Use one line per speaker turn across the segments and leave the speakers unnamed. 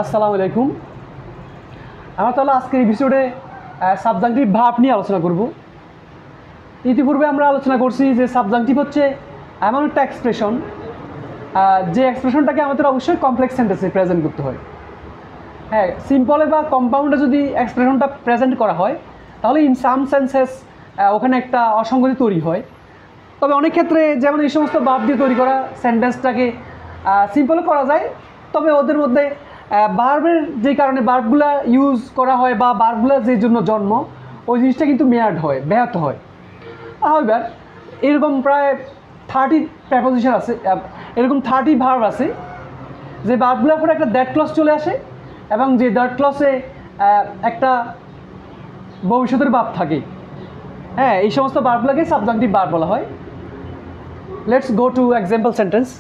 আসসালামু আলাইকুম। আমরা তাহলে আজকের এপিসোডে সাবজাংটিভ ভার্ব নিয়ে আলোচনা করব। ইতিপূর্বে আমরা আলোচনা করছি যে সাবজাংটিভ হচ্ছে এমন একটা এক্সপ্রেশন, যে এক্সপ্রেশনটাকে আমাদের অবশ্যই কমপ্লেক্স সেন্টেন্সে প্রেজেন্ট করতে হয়। হ্যাঁ, সিম্পলে বা কম্পাউন্ডে যদি এক্সপ্রেশনটা প্রেজেন্ট করা হয় তাহলে ইন সাম সেন্সেস ওখানে একটা অসঙ্গতি তৈরি হয়। তবে অনেক ক্ষেত্রে যেমন এই সমস্ত ভার্ব দিয়ে তৈরি করা সেন্টেন্সটাকে সিম্পলে করা যায়, তবে ওদের মধ্যে ভার্বের যে কারণে ভার্বগুলো ইউজ করা হয় বা ভার্বগুলো যে জন্য জন্ম, ওই জিনিসটা কিন্তু মেয়াড হয়, ব্যাহত হয়। এবার এরকম প্রায় 30 প্রেপোজিশন আছে, এরকম 30 ভার্ব আছে যে ভার্বগুলোর পরে একটা দ্যাট ক্লজ চলে আসে এবং যে দ্যাট ক্লজে একটা ভবিষ্যতের ভাব থাকে। হ্যাঁ, এই সমস্ত ভার্বগুলোকে সাবজাংটিভ ভার্ব বলা হয়। Let's go to example sentence.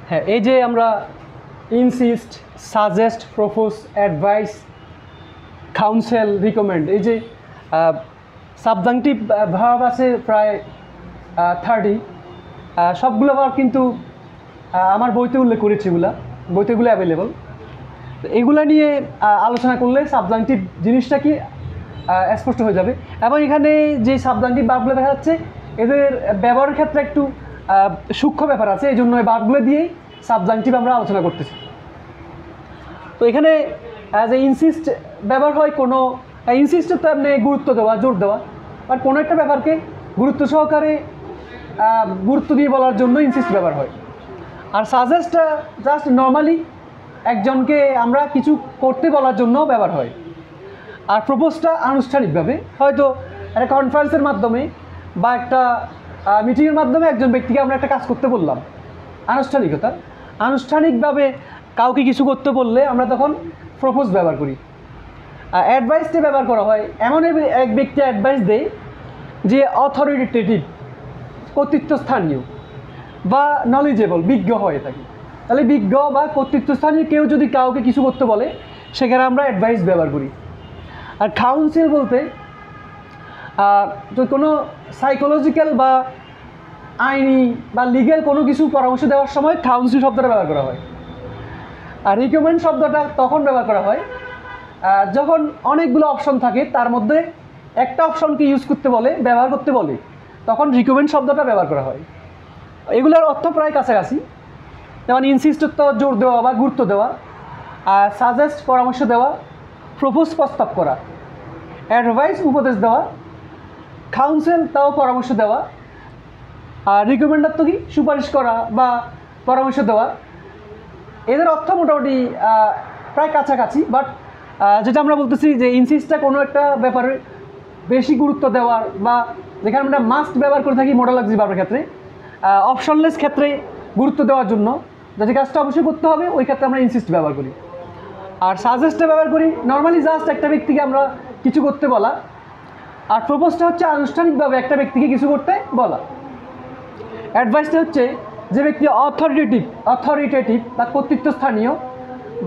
হ্যাঁ, এই যে আমরা insist, suggest, propose, advice, counsel, recommend, এই যে সাবজাংটিভ ভার্ব আছে প্রায় 30। সবগুলো ভার্ব কিন্তু আমার বইতে উল্লেখ করেছি, বইতে এগুলো অ্যাভেলেবল। এগুলো নিয়ে আলোচনা করলে সাবজাংটিভ জিনিসটা কি স্পষ্ট হয়ে যাবে। এবং এখানে যে সাবজাংটিভ ভার্বগুলো দেখা যাচ্ছে এদের ব্যবহারের ক্ষেত্রে একটু সূক্ষ্ম ব্যাপার আছে, এই জন্য এই ভার্বগুলো দিয়েই সাবজাংটিভ আমরা আলোচনা করতেছি। তো এখানে যে ইনসিস্ট ব্যবহার হয়, কোনো ইনসিস্টের তো এমনি গুরুত্ব দেওয়া, জোর দেওয়া, বাট কোনো একটা ব্যাপারকে গুরুত্ব সহকারে গুরুত্ব দিয়ে বলার জন্য ইনসিস্ট ব্যবহার হয়। আর সাজেস্টটা জাস্ট নর্মালি একজনকে আমরা কিছু করতে বলার জন্য ব্যবহার হয়। আর প্রপোজটা আনুষ্ঠানিকভাবে, হয়তো একটা কনফারেন্সের মাধ্যমে বা একটা মিটিংয়ের মাধ্যমে একজন ব্যক্তিকে আমরা একটা কাজ করতে বললাম, আনুষ্ঠানিকতা। আনুষ্ঠানিকভাবে কাউকে কিছু করতে বললে আমরা তখন প্রপোজ ব্যবহার করি। অ্যাডভাইসটা ব্যবহার করা হয় এমন এক ব্যক্তি অ্যাডভাইস দেয় যে অথরিটেটিভ, কর্তৃত্বস্থানীয় বা নলেজেবল, বিজ্ঞ হয়ে থাকে। তাহলে বিজ্ঞ বা কর্তৃত্বস্থানীয় কেউ যদি কাউকে কিছু করতে বলে সেখানে আমরা অ্যাডভাইস ব্যবহার করি। আর কাউন্সিল বলতে কোনো সাইকোলজিক্যাল বা আইনি বা লিগ্যাল কোনো কিছু পরামর্শ দেওয়ার সময় কাউন্সিল শব্দটা ব্যবহার করা হয়। আর রিকমেন্ড শব্দটা তখন ব্যবহার করা হয় যখন অনেকগুলো অপশন থাকে, তার মধ্যে একটা অপশনকে ইউজ করতে বলে, ব্যবহার করতে বলে, তখন রিকমেন্ড শব্দটা ব্যবহার করা হয়। এগুলোর অর্থ প্রায় কাছাকাছি। যেমন ইনসিস্টত জোর দেওয়া বা গুরুত্ব দেওয়া, আর সাজেস্ট পরামর্শ দেওয়া, প্রপোজ প্রস্তাব করা, অ্যাডভাইস উপদেশ দেওয়া, কাউন্সেল তাও পরামর্শ দেওয়া, আর রিকমেন্ড অর্থ কি? সুপারিশ করা বা পরামর্শ দেওয়া। এদের অর্থ মোটামুটি প্রায় কাছাকাছি, বাট যেটা আমরা বলতেছি যে ইনসিস্টটা কোনো একটা ব্যাপারে বেশি গুরুত্ব দেওয়ার, বা যেখানে আমরা মাস্ট ব্যবহার করে থাকি মোডালজি ভার্বের ক্ষেত্রে, অপশনলেস ক্ষেত্রে গুরুত্ব দেওয়ার জন্য যে কাজটা অবশ্যই করতে হবে ওই ক্ষেত্রে আমরা ইনসিস্ট ব্যবহার করি। আর সাজেস্টটা ব্যবহার করি নর্মালি জাস্ট একটা ব্যক্তিকে আমরা কিছু করতে বলা, আর প্রপোজটা হচ্ছে আনুষ্ঠানিকভাবে একটা ব্যক্তিকে কিছু করতে বলা। অ্যাডভাইসটা হচ্ছে যে ব্যক্তি অথরিটেটিভ বা কর্তৃত্বস্থানীয়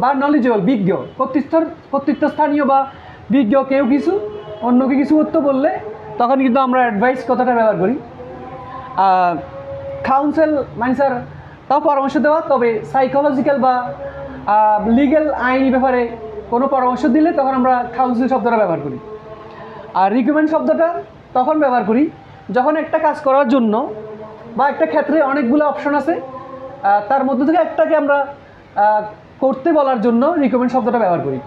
বা নলেজেবল, বিজ্ঞ, কর্তৃত্বস্থানীয় বা বিজ্ঞ কেউ কিছু অন্যকে কিছু করতে বললে তখন কিন্তু আমরা অ্যাডভাইস কথাটা ব্যবহার করি। কাউন্সেল মানে স্যার তাও পরামর্শ দেওয়া, তবে সাইকোলজিক্যাল বা লিগ্যাল আইনি ব্যাপারে কোনো পরামর্শ দিলে তখন আমরা কাউন্সিল শব্দটা ব্যবহার করি। আর রিকমেন্ড শব্দটা তখন ব্যবহার করি যখন একটা কাজ করার জন্য বা একটা ক্ষেত্রে অনেকগুলো অপশন আছে, তার মধ্যে থেকে একটাকে আমরা করতে বলার জন্য রিকমেন্ড শব্দটা ব্যবহার করি।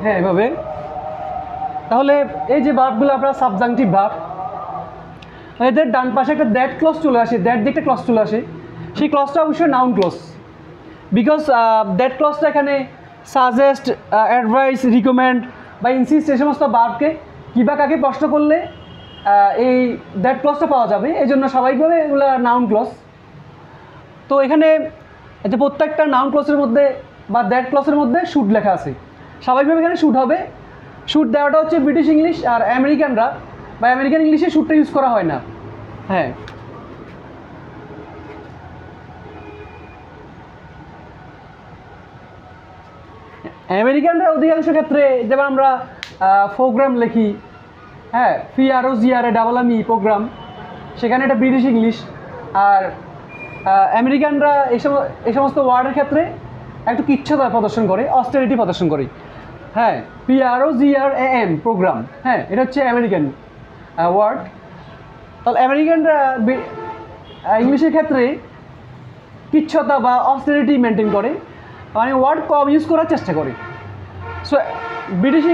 হ্যাঁ, এভাবে। তাহলে এই যে ভার্বগুলো আমরা সাবজাংটিভ ভার্ব, এদের ডান পাশে একটা দ্যাট ক্লজ চলে আসে, দ্যাট দিয়ে একটা ক্লজ চলে আসে, সেই ক্লজটা অবশ্যই নাউন ক্লজ, বিকজ দ্যাট ক্লজটা এখানে সাজেস্ট, অ্যাডভাইস, রিকমেন্ড বা ইনসিস্ট এই সমস্ত ভার্বকে কী বা কাকে প্রশ্ন করলে এই দ্যাট ক্লজটা পাওয়া যাবে, এই জন্য স্বাভাবিকভাবে এগুলো নাউন ক্লজ। তো এখানে যে প্রত্যেকটা নাউন ক্লজের মধ্যে বা দ্যাট ক্লজের মধ্যে শুড লেখা আছে, স্বাভাবিকভাবে এখানে শুড হবে। শুড দেওয়াটা হচ্ছে ব্রিটিশ ইংলিশ, আর আমেরিকানরা বা আমেরিকান ইংলিশে শুডটা ইউজ করা হয় না। হ্যাঁ, আমেরিকানরা অধিকাংশ ক্ষেত্রে যেমন আমরা প্রোগ্রাম লিখি, হ্যাঁ, PROGRAME প্রোগ্রাম, সেখানে এটা ব্রিটিশ ইংলিশ। আর আমেরিকানরা এই সমস্ত ওয়ার্ডের ক্ষেত্রে একটু কিচ্ছতা প্রদর্শন করে, অস্টেরিটি প্রদর্শন করে। হ্যাঁ, PROGRAM প্রোগ্রাম, হ্যাঁ, এটা হচ্ছে আমেরিকান ওয়ার্ড। তাহলে আমেরিকানরা ইংলিশের ক্ষেত্রে কিচ্ছতা বা অস্টেরিটি মেনটেন করে, মানে ওয়ার্ড কম ইউজ করার চেষ্টা করে। সো ব্রিটিশ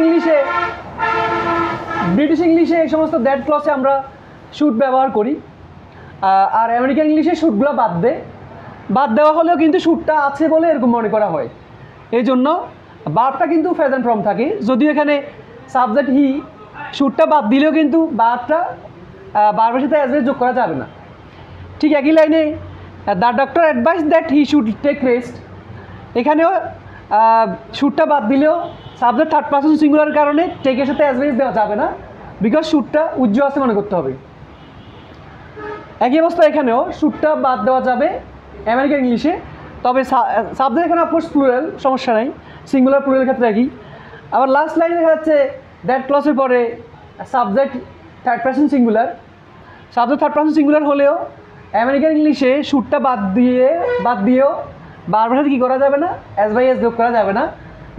ইংলিশে এই সমস্ত দ্যাট ক্লজে আমরা শুড ব্যবহার করি, আর আমেরিকান ইংলিশে শুডগুলো বাদ দেওয়া হলেও কিন্তু শুডটা আছে বলে এরকম মনে করা হয়। এই জন্য ভার্বটা কিন্তু প্রেজেন্ট ফর্ম থাকে, যদিও এখানে সাবজেক্ট হি, শুডটা বাদ দিলেও কিন্তু ভার্বের সাথে অ্যাজ যোগ করা যাবে না। ঠিক একই লাইনে the doctor advise that he should take rest, এখানেও শুডটা বাদ দিলেও সাবজেক্ট থার্ড পারসন সিঙ্গুলার কারণে টেকের সাথে অ্যাজ দেওয়া যাবে না, বিকজ শুডটা উজ্জ্বল আছে মনে করতে হবে। একই অবস্থা এখানেও শুডটা বাদ দেওয়া যাবে আমেরিকান ইংলিশে, তবে সাবজেক্ট এখানে অফকোর্স প্লুরাল, সমস্যা নাই, সিঙ্গুলার প্লুরাল ক্ষেত্রে একই। আবার লাস্ট লাইনে দেখা যাচ্ছে দ্যাট ক্লসের পরে subject third person singular, subject third person singular হলেও আমেরিকান ইংলিশে শুডটা বাদ দিয়েও বারবার সাথে কী করা যাবে না, এস বাই এস যোগ করা যাবে না,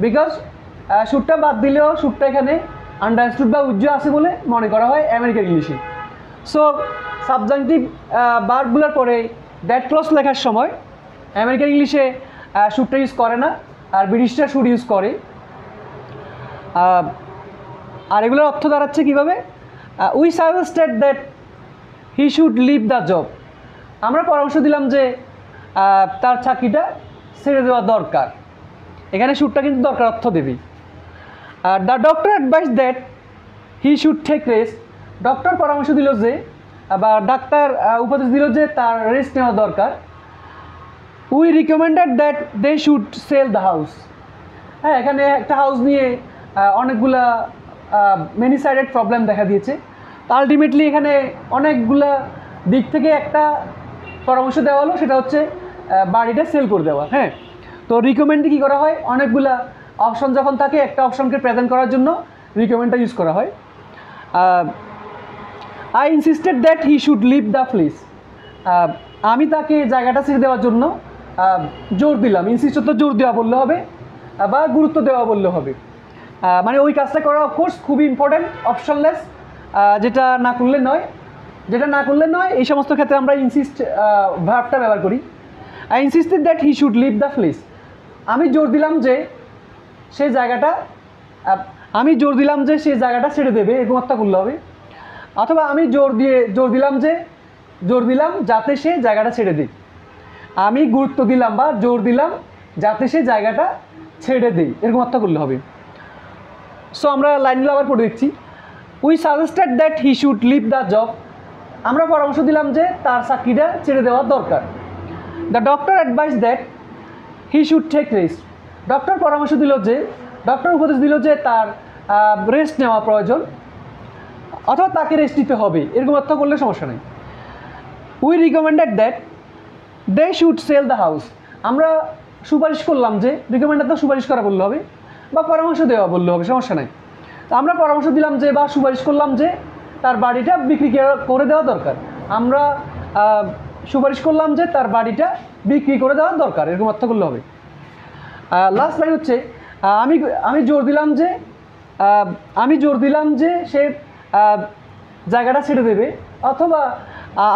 বিকজ শুডটা বাদ দিলেও শুডটা এখানে আন্ডারস্টুড বা উজ্জ্ব আছে বলে মনে করা হয় আমেরিকান ইংলিশে। সো সাবজাংটিভ ভার্বগুলোর পরে দ্যাট ক্লজ লেখার সময় আমেরিকান ইংলিশে শুডটা ইউজ করে না, আর ব্রিটিশরা শুড ইউজ করে। আর এগুলোর অর্থ দাঁড়াচ্ছে কীভাবে, we suggested that he should leave the job, আমরা পরামর্শ দিলাম যে তার চাকরিটা ছেড়ে দেওয়া দরকার, এখানে শুডটা কিন্তু দরকার অর্থ দেবে। The doctor advise that he should take rest, doctor পরামর্শ দিল যে বা ডাক্তার উপদেশ দিল যে তার রেস্ট নেওয়া দরকার। We recommended that they should sell the house, হ্যাঁ এখানে একটা হাউস নিয়ে অনেকগুলা মেনি সাইডেড প্রবলেম দেখা দিয়েছে, আলটিমেটলি এখানে অনেকগুলা দিক থেকে একটা পরামর্শ দেওয়া হলো, সেটা হচ্ছে বাড়িটা সেল করে দেওয়া। হ্যাঁ, তো রিকমেন্ডে কী করা হয়, অনেকগুলা অপশন যখন থাকে একটা অপশনকে প্রেজেন্ট করার জন্য রিকমেন্ডটা ইউজ করা হয়। I insisted that he should leave the place, আমি তাকে জায়গাটা ছেড়ে দেওয়ার জন্য জোর দিলাম, ইনসিস্ট তো জোর দেওয়া বললে হবে বা গুরুত্ব দেওয়া বললে হবে, মানে ওই কাজটা করা অফকোর্স খুবই ইম্পর্ট্যান্ট, অপশনলেস, যেটা না করলে নয়, এই সমস্ত ক্ষেত্রে আমরা ইনসিস্ট ভার্বটা ব্যবহার করি। I insisted that he should leave the place, আমি জোর দিলাম যে সে জায়গাটা ছেড়ে দেবে, এরকম একটা করলে হবে। অথবা আমি জোর দিলাম যাতে সে জায়গাটা ছেড়ে দেয়, আমি গুরুত্ব দিলাম বা জোর দিলাম যাতে সে জায়গাটা ছেড়ে দেয়, এরকম একটা করলে হবে। সো আমরা লাইনগুলো আবার পড়ে দেখছি। We suggested that he should leave the job, আমরা পরামর্শ দিলাম যে তার চাকরিটা ছেড়ে দেওয়া দরকার। The doctor advise that he should take rest, doctor উপদেশ দিল যে তার রেস্ট নেওয়া প্রয়োজন অথবা তাকে রেস্ট নিতে হবে, এরকম অর্থ করলে সমস্যা নেই। We recommended that they should sell the house, আমরা সুপারিশ করলাম যে, রিকমেন্ডেড তো সুপারিশ করা বললে হবে বা পরামর্শ দেওয়া বললে হবে, সমস্যা নাই। তো আমরা পরামর্শ দিলাম যে বা সুপারিশ করলাম যে তার বাড়িটা বিক্রি করে দেওয়া দরকার, আমরা সুপারিশ করলাম যে তার বাড়িটা বিক্রি করে দেওয়া দরকার, এরকম অর্থ করলে হবে। লাস্ট লাইন হচ্ছে আমি জোর দিলাম যে সে জায়গাটা ছেড়ে দেবে, অথবা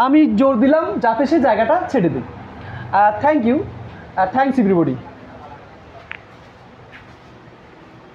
আমি জোর দিলাম যাতে সে জায়গাটা ছেড়ে দেয়। Thank you, thanks everybody.